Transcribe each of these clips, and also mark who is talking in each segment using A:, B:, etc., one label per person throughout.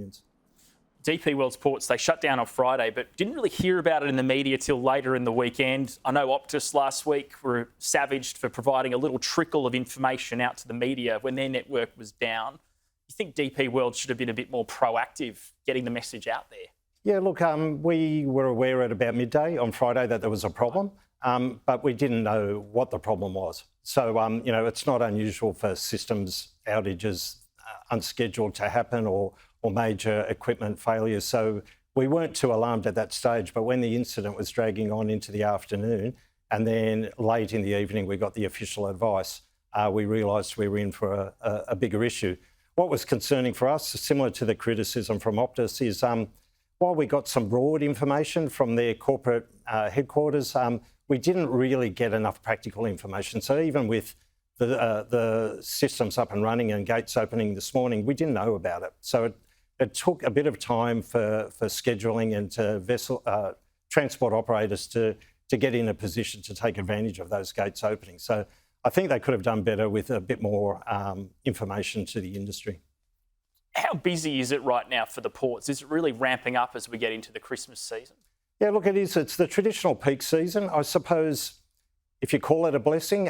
A: millions.
B: DP World's ports, they shut down on Friday, but didn't really hear about it in the media till later in the weekend. I know Optus last week were savaged for providing a little trickle of information out to the media when their network was down. You think DP World should have been a bit more proactive getting the message out there?
A: Yeah, look, we were aware at about midday on Friday that there was a problem, but we didn't know what the problem was. So, it's not unusual for systems outages unscheduled to happen or major equipment failures. So we weren't too alarmed at that stage, but when the incident was dragging on into the afternoon and then late in the evening we got the official advice, we realised we were in for a bigger issue. What was concerning for us, similar to the criticism from Optus, is while we got some broad information from their corporate headquarters, we didn't really get enough practical information. So even with the systems up and running and gates opening this morning, we didn't know about it. So it took a bit of time for scheduling and to transport operators to get in a position to take advantage of those gates opening. So I think they could have done better with a bit more information to the industry.
B: How busy is it right now for the ports? Is it really ramping up as we get into the Christmas season?
A: Yeah, look, it is. It's the traditional peak season. I suppose if you call it a blessing,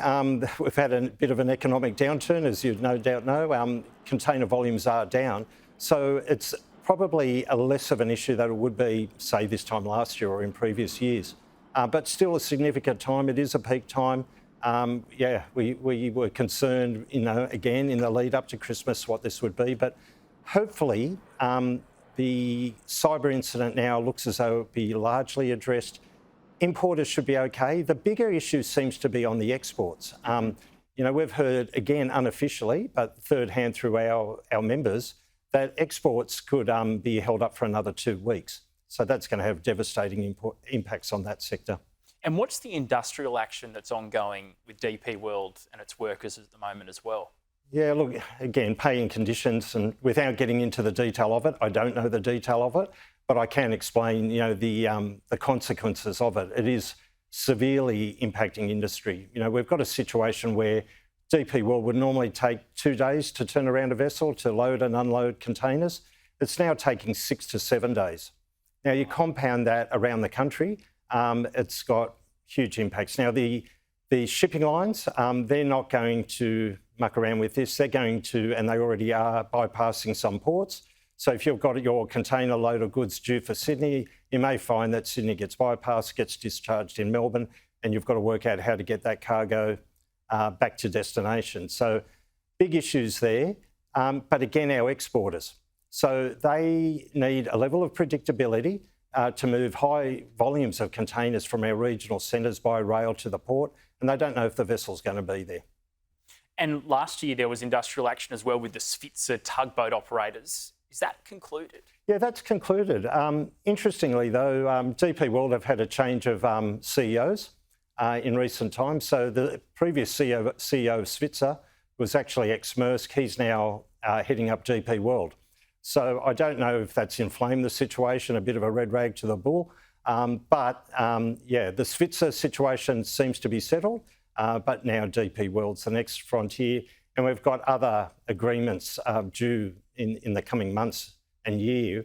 A: we've had a bit of an economic downturn, as you no doubt know. Container volumes are down. So it's probably a less of an issue than it would be, say, this time last year or in previous years. But still a significant time. It is a peak time. We were concerned, again, in the lead up to Christmas, what this would be. But hopefully the cyber incident now looks as though it will be largely addressed. Importers should be okay. The bigger issue seems to be on the exports. We've heard, again, unofficially, but third hand through our members, that exports could be held up for another 2 weeks. So that's going to have devastating impacts on that sector.
B: And what's the industrial action that's ongoing with DP World and its workers at the moment as well?
A: Yeah, look, again, paying conditions, and without getting into the detail of it, I don't know the detail of it, but I can explain, the consequences of it. It is severely impacting industry. We've got a situation where DP World would normally take 2 days to turn around a vessel to load and unload containers. It's now taking 6 to 7 days. Now, you compound that around the country, it's got huge impacts. Now, the shipping lines, they're not going to muck around with this. They're going to, and they already are, bypassing some ports. So if you've got your container load of goods due for Sydney, you may find that Sydney gets bypassed, gets discharged in Melbourne, and you've got to work out how to get that cargo back to destination. So big issues there. But again, our exporters. So they need a level of predictability to move high volumes of containers from our regional centres by rail to the port, and they don't know if the vessel's going to be there.
B: And last year there was industrial action as well with the Svitzer tugboat operators. Is that concluded?
A: Yeah, that's concluded. Interestingly, though, DP World have had a change of CEOs in recent times. So the previous CEO of Svitzer was actually ex-Maersk. He's now heading up DP World. So I don't know if that's inflamed the situation, a bit of a red rag to the bull. The Svitzer situation seems to be settled, but now DP World's the next frontier. And we've got other agreements due in the coming months and year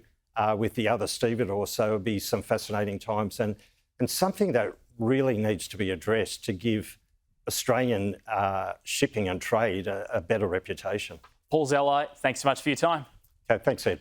A: with the other stevedores. So it'll be some fascinating times and something that really needs to be addressed to give Australian shipping and trade a better reputation.
B: Paul Zalai, thanks so much for your time.
A: Okay, thanks, Ed.